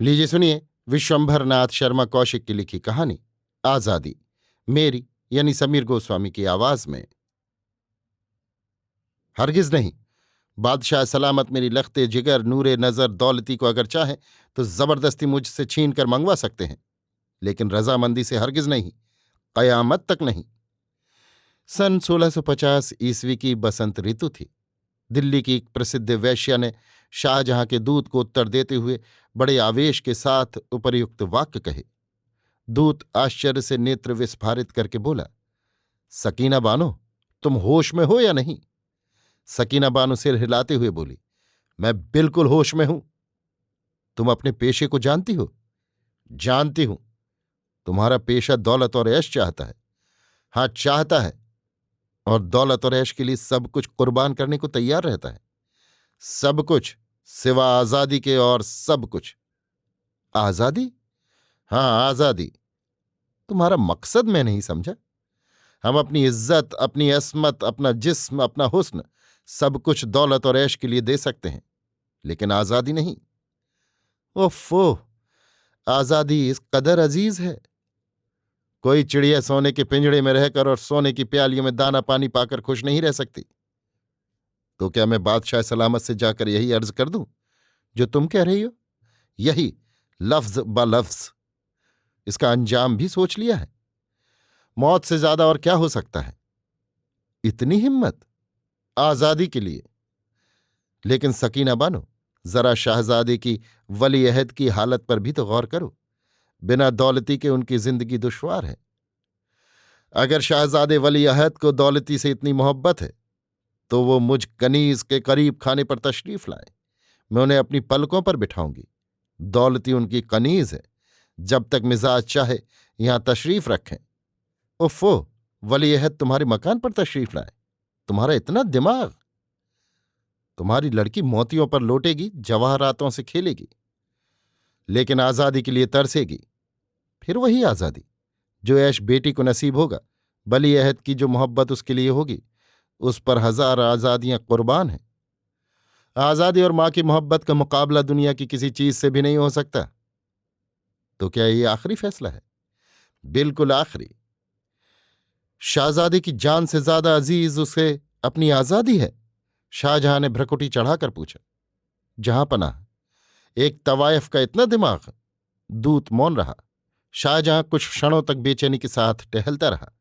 लीजिए सुनिए विश्वंभर नाथ शर्मा कौशिक की लिखी कहानी आजादी, मेरी यानी समीर गोस्वामी की आवाज में। हरगिज नहीं। बादशाह सलामत मेरी लख्ते जिगर नूरे नजर दौलती को अगर चाहें तो जबरदस्ती मुझसे छीन कर मंगवा सकते हैं, लेकिन रजामंदी से हरगिज नहीं, कयामत तक नहीं। सन 1650 ईस्वी की बसंत ऋतु थी। दिल्ली की एक प्रसिद्ध वेश्या ने शाहजहां के दूत को उत्तर देते हुए बड़े आवेश के साथ उपर्युक्त वाक्य कहे। दूत आश्चर्य से नेत्र विस्फारित करके बोला, सकीना बानो, तुम होश में हो या नहीं? सकीना बानो सिर हिलाते हुए बोली, मैं बिल्कुल होश में हूं। तुम अपने पेशे को जानती हो? जानती हूं। तुम्हारा पेशा दौलत और ऐश चाहता है। हां, चाहता है, और दौलत और ऐश के लिए सब कुछ कुर्बान करने को तैयार रहता है। सब कुछ सिवा आजादी के, और सब कुछ। आजादी? हां, आजादी। तुम्हारा मकसद मैं नहीं समझा। हम अपनी इज्जत, अपनी अस्मत, अपना जिस्म, अपना हुस्न, सब कुछ दौलत और ऐश के लिए दे सकते हैं, लेकिन आजादी नहीं। ओफो, आजादी इस कदर अजीज है। कोई चिड़िया सोने के पिंजड़े में रहकर और सोने की प्यालियों में दाना पानी पाकर खुश नहीं रह सकती। तो क्या मैं बादशाह सलामत से जाकर यही अर्ज कर दूं जो तुम कह रही हो? यही, लफ्ज ब लफ्ज। इसका अंजाम भी सोच लिया है। मौत से ज्यादा और क्या हो सकता है? इतनी हिम्मत आजादी के लिए? लेकिन सकीना बानो, जरा शहजादे की वली अहद की हालत पर भी तो गौर करो। बिना दौलती के उनकी जिंदगी दुश्वार है। अगर शहजादे वली अहद को दौलती से इतनी मोहब्बत है तो वो मुझ कनीज के करीब खाने पर तशरीफ लाए। मैं उन्हें अपनी पलकों पर बिठाऊंगी। दौलती उनकी कनीज है। जब तक मिजाज चाहे यहां तशरीफ रखें। उफ़ो, वली अहद तुम्हारे मकान पर तशरीफ लाए? तुम्हारा इतना दिमाग? तुम्हारी लड़की मोतियों पर लौटेगी, जवाहरातों से खेलेगी, लेकिन आजादी के लिए तरसेगी। फिर वही आजादी जो ऐश बेटी को नसीब होगा। वली अहद की जो मोहब्बत उसके लिए होगी, उस पर हजार आजादियां कुर्बान हैं। आजादी और मां की मोहब्बत का मुकाबला दुनिया की किसी चीज से भी नहीं हो सकता। तो क्या ये आखिरी फैसला है? बिल्कुल आखिरी। शाहजादे की जान से ज्यादा अजीज उसे अपनी आजादी है? शाहजहां ने भ्रकुटी चढ़ाकर पूछा। जहां पनाह, एक तवायफ का इतना दिमाग? दूत मौन रहा। शाहजहां कुछ क्षणों तक बेचैनी के साथ टहलता रहा।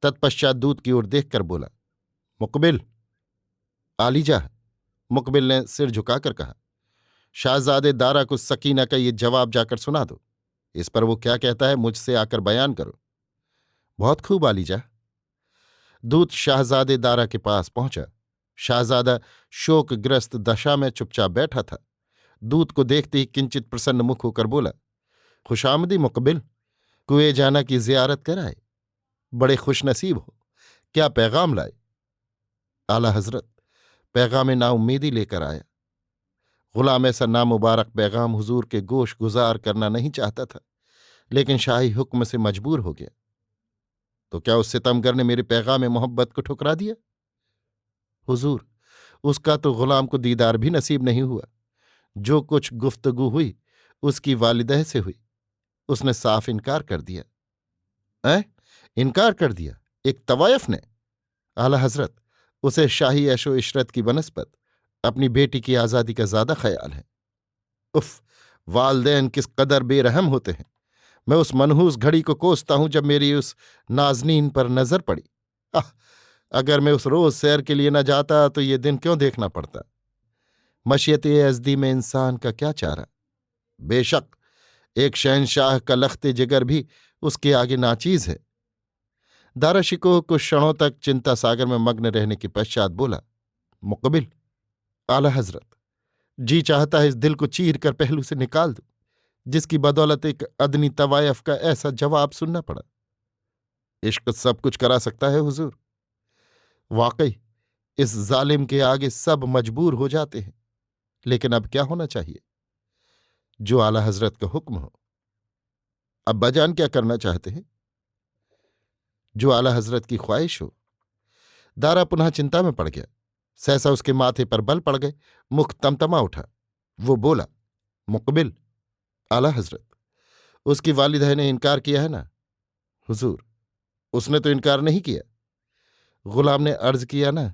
तत्पश्चात दूत की ओर देखकर बोला, मुकबिल। आलीजा, मुकबिल ने सिर झुकाकर कहा। शाहजादे दारा को सकीना का ये जवाब जाकर सुना दो। इस पर वो क्या कहता है मुझसे आकर बयान करो। बहुत खूब आलीजा। दूत शाहजादे दारा के पास पहुंचा। शाहजादा शोकग्रस्त दशा में चुपचाप बैठा था। दूत को देखते ही किंचित प्रसन्न मुख होकर बोला, खुशामदी मुकबिल, कुए जाना की जियारत कराए। बड़े खुशनसीब हो। क्या पैगाम लाए? आला हजरत, पैगाम नाउम्मीदी लेकर आया। गुलाम ऐसा नामुबारक पैगाम हुजूर के गोश गुजार करना नहीं चाहता था, लेकिन शाही हुक्म से मजबूर हो गया। तो क्या उस सितमगर ने मेरे पैगाम मोहब्बत को ठुकरा दिया? हुजूर, उसका तो गुलाम को दीदार भी नसीब नहीं हुआ। जो कुछ गुफ्तगू हुई उसकी वालिदह से हुई। उसने साफ इनकार कर दिया। ऐ इनकार कर दिया? एक तवायफ ने? आला हजरत, उसे शाही ऐशो इशरत की बनस्बत अपनी बेटी की आजादी का ज्यादा ख्याल है। उफ, वालदैन किस कदर बेरहम होते हैं। मैं उस मनहूस घड़ी को कोसता हूं जब मेरी उस नाजनीन पर नजर पड़ी। आह, अगर मैं उस रोज सैर के लिए न जाता तो ये दिन क्यों देखना पड़ता। मशीयत अज़दी में इंसान का क्या चारा। बेशक एक शहंशाह का लख्ते जिगर भी उसके आगे नाचीज है। दारा शिकोह कुछ क्षणों तक चिंता सागर में मग्न रहने के पश्चात बोला, मुकबिल, आला हजरत, जी चाहता है इस दिल को चीर कर पहलू से निकाल दूं, जिसकी बदौलत एक अदनी तवायफ का ऐसा जवाब सुनना पड़ा। इश्क सब कुछ करा सकता है हुजूर। वाकई इस जालिम के आगे सब मजबूर हो जाते हैं, लेकिन अब क्या होना चाहिए? जो आला हजरत का हुक्म हो। अब्बाजान क्या करना चाहते हैं? जो आला हजरत की ख्वाहिश हो। दारा पुनः चिंता में पड़ गया। सहसा उसके माथे पर बल पड़ गए। मुख तमतमा उठा। वो बोला, मुकबिल, आला हजरत, उसकी वालिदा ने इनकार किया है ना? हुजूर, उसने तो इनकार नहीं किया। गुलाम ने अर्ज किया ना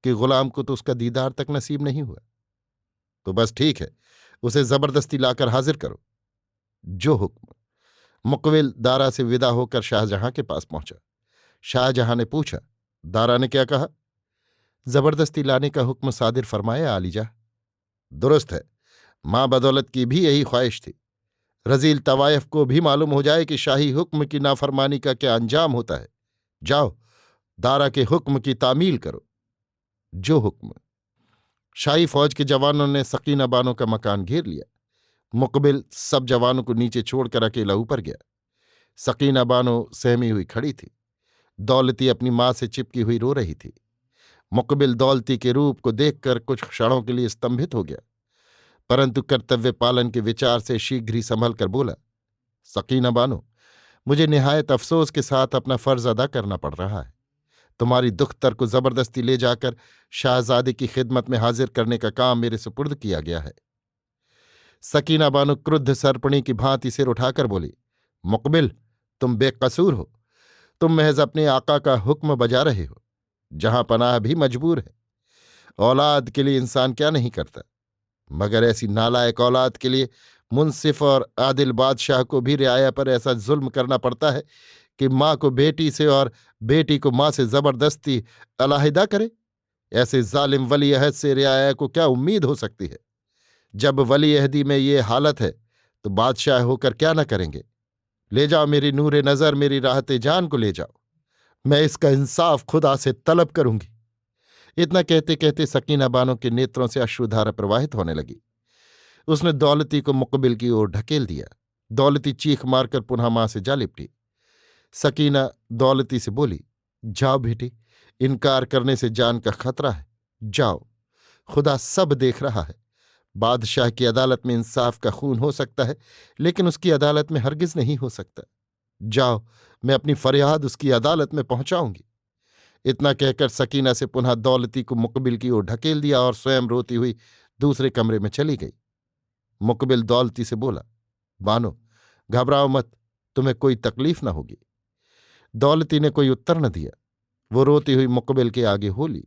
कि गुलाम को तो उसका दीदार तक नसीब नहीं हुआ। तो बस ठीक है, उसे जबरदस्ती लाकर हाजिर करो। जो हुक्म। मुकबिल दारा से विदा होकर शाहजहां के पास पहुंचा। शाहजहां ने पूछा, दारा ने क्या कहा? जबरदस्ती लाने का हुक्म सादिर फरमाया आलीजा। दुरुस्त है, मां बदौलत की भी यही ख्वाहिश थी। रजील तवायफ को भी मालूम हो जाए कि शाही हुक्म की नाफरमानी का क्या अंजाम होता है। जाओ, दारा के हुक्म की तामील करो। जो हुक्म। शाही फौज के जवानों ने सकीना बानो का मकान घेर लिया। मुकबिल सब जवानों को नीचे छोड़कर अकेला ऊपर गया। सकीना बानो सहमी हुई खड़ी थी। दौलती अपनी मां से चिपकी हुई रो रही थी। मुकबिल दौलती के रूप को देखकर कुछ क्षणों के लिए स्तंभित हो गया, परंतु कर्तव्य पालन के विचार से शीघ्र ही संभल कर बोला, सकीना बानो, मुझे निहायत अफसोस के साथ अपना फर्ज अदा करना पड़ रहा है। तुम्हारी दुख्तर को जबरदस्ती ले जाकर शाहजादे की खिदमत में हाजिर करने का काम मेरे सुपुर्द किया गया है। सकीना बानो क्रुद्ध सर्पणी की भांति सिर उठाकर बोली, मुकबिल, तुम बेकसूर हो। तुम महज अपने आका का हुक्म बजा रहे हो। जहां पनाह भी मजबूर है। औलाद के लिए इंसान क्या नहीं करता, मगर ऐसी नालायक औलाद के लिए मुंसिफ और आदिल बादशाह को भी रियाया पर ऐसा जुल्म करना पड़ता है कि माँ को बेटी से और बेटी को माँ से जबरदस्ती अलहदा करे। ऐसे जालिम वली अहद से रियाया को क्या उम्मीद हो सकती है? जब वली अहदी में ये हालत है तो बादशाह होकर क्या न करेंगे। ले जाओ मेरी नूरे नजर, मेरी राहते जान को ले जाओ। मैं इसका इंसाफ खुदा से तलब करूंगी। इतना कहते कहते सकीना बानो के नेत्रों से अश्रुधारा प्रवाहित होने लगी। उसने दौलती को मुकबिल की ओर ढकेल दिया। दौलती चीख मारकर पुनः मां से जा लिपटी। सकीना दौलती से बोली, जाओ बेटी, इनकार करने से जान का खतरा है। जाओ, खुदा सब देख रहा है। बादशाह की अदालत में इंसाफ का खून हो सकता है, लेकिन उसकी अदालत में हरगिज नहीं हो सकता। जाओ, मैं अपनी फरियाद उसकी अदालत में पहुंचाऊंगी। इतना कहकर सकीना से पुनः दौलती को मुकबिल की ओर ढकेल दिया और स्वयं रोती हुई दूसरे कमरे में चली गई। मुकबिल दौलती से बोला, बानो, घबराओ मत, तुम्हें कोई तकलीफ न होगी। दौलती ने कोई उत्तर न दिया। वो रोती हुई मुकबिल के आगे हो ली।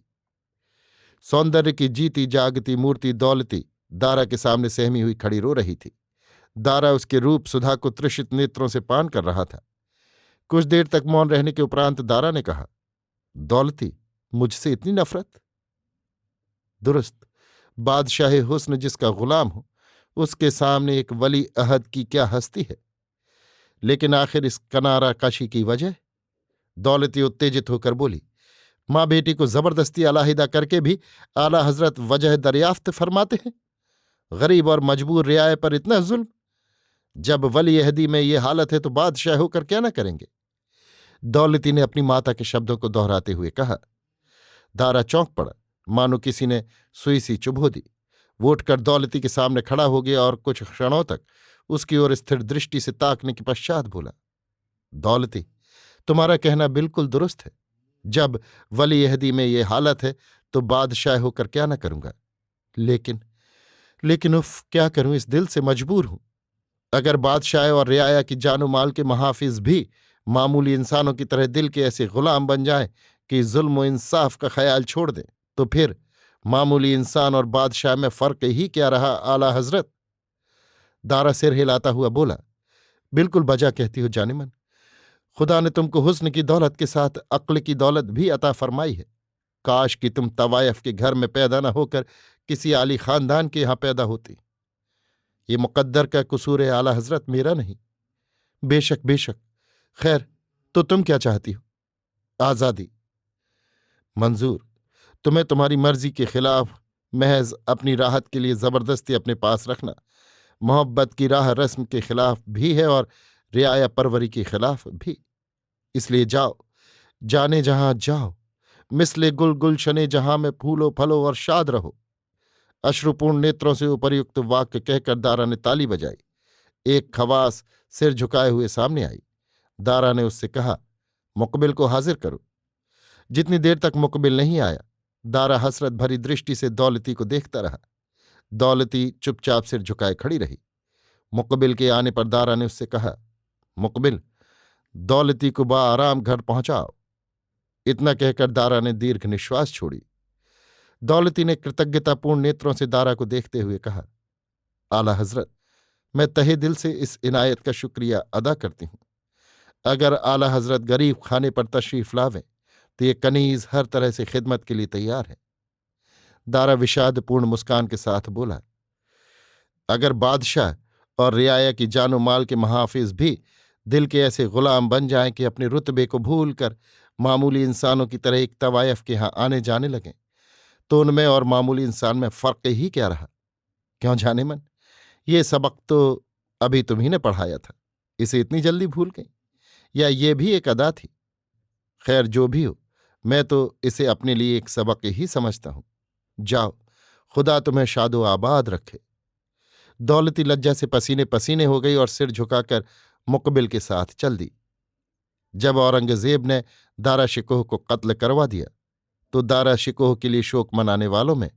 सौंदर्य की जीती जागती मूर्ति दौलती दारा के सामने सहमी हुई खड़ी रो रही थी। दारा उसके रूप सुधा को तृषित नेत्रों से पान कर रहा था। कुछ देर तक मौन रहने के उपरांत दारा ने कहा, दौलती, मुझसे इतनी नफरत? दुरुस्त, बादशाह हुस्न जिसका गुलाम हो, उसके सामने एक वली अहद की क्या हस्ती है। लेकिन आखिर इस कनारा काशी की वजह? दौलती उत्तेजित होकर बोली, मां बेटी को जबरदस्ती अलहदा करके भी आला हजरत वजह दरियाफ्त फरमाते हैं। गरीब और मजबूर रियाए पर इतना जुल्म। जब वली अहदी में ये हालत है तो बादशाह होकर क्या न करेंगे। दौलती ने अपनी माता के शब्दों को दोहराते हुए कहा। दारा चौंक पड़ा, मानो किसी ने सुई सी चुभो दी। वो उठकर दौलती के सामने खड़ा हो गया और कुछ क्षणों तक उसकी ओर स्थिर दृष्टि से ताकने के पश्चात बोला, दौलती, तुम्हारा कहना बिल्कुल दुरुस्त है। जब वली अहदी में ये हालत है तो बादशाह होकर क्या न करूंगा। लेकिन उफ, क्या करूं, इस दिल से मजबूर हूं। अगर बादशाह और रियाया की जानो माल के महाफिज भी मामूली इंसानों की तरह दिल के ऐसे गुलाम बन जाएं कि जुल्म व इंसाफ का ख्याल छोड़ दें, तो फिर मामूली इंसान और बादशाह में फर्क ही क्या रहा आला हजरत। दारा सिर हिलाता हुआ बोला, बिल्कुल बजा कहती हो जानेमन। खुदा ने तुमको हुस्न की दौलत के साथ अक्ल की दौलत भी अता फरमाई है। काश कि तुम तवायफ के घर में पैदा न होकर किसी आली खानदान के यहां पैदा होती। ये मुकद्दर का कसूर है आला हजरत, मेरा नहीं। बेशक बेशक। खैर, तो तुम क्या चाहती हो? आजादी मंजूर। तुम्हें तुम्हारी मर्जी के खिलाफ महज अपनी राहत के लिए जबरदस्ती अपने पास रखना मोहब्बत की राह रस्म के खिलाफ भी है और रियाया परवरी के खिलाफ भी। इसलिए जाओ, जाने जहां जाओ, मिसले गुल गुलशने जहां में फूलो फलो और शाद रहो। अश्रुपूर्ण नेत्रों से उपर्युक्त वाक्य कहकर दारा ने ताली बजाई। एक खवास सिर झुकाए हुए सामने आई। दारा ने उससे कहा, मुकबिल को हाजिर करो। जितनी देर तक मुकबिल नहीं आया, दारा हसरत भरी दृष्टि से दौलती को देखता रहा। दौलती चुपचाप सिर झुकाए खड़ी रही। मुकबिल के आने पर दारा ने उससे कहा, मुकबिल, दौलती को आराम घर पहुंचाओ। इतना कहकर दारा ने दीर्घ निश्वास छोड़ी। दौलती ने कृतज्ञतापूर्ण नेत्रों से दारा को देखते हुए कहा, आला हजरत, मैं तहे दिल से इस इनायत का शुक्रिया अदा करती हूं। अगर आला हजरत गरीब खाने पर तशरीफ लावें तो ये कनीज हर तरह से खिदमत के लिए तैयार है। दारा विषादपूर्ण मुस्कान के साथ बोला, अगर बादशाह और रियाया की जानो माल के महाफिज भी दिल के ऐसे गुलाम बन जाएं कि अपने रुतबे को भूल कर मामूली इंसानों की तरह एक तवायफ के यहां आने जाने लगें, तो उनमें और मामूली इंसान में फर्क ही क्या रहा? क्यों जाने मन, ये सबक तो अभी तुम्ही ने पढ़ाया था, इसे इतनी जल्दी भूल गई? या ये भी एक अदा थी? खैर, जो भी हो, मैं तो इसे अपने लिए एक सबक ही समझता हूं। जाओ, खुदा तुम्हें शादो आबाद रखे। दौलती लज्जा से पसीने पसीने हो गई और सिर झुकाकर मुकबिल के साथ चल दी। जब औरंगजेब ने दारा शिकोह को कत्ल करवा दिया तो दारा शिकोह के लिए शोक मनाने वालों में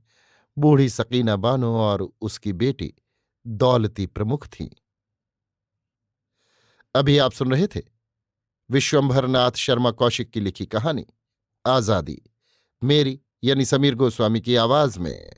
बूढ़ी सकीना बानो और उसकी बेटी दौलती प्रमुख थीं। अभी आप सुन रहे थे विश्वंभरनाथ शर्मा कौशिक की लिखी कहानी आजादी, मेरी यानी समीर गोस्वामी की आवाज में।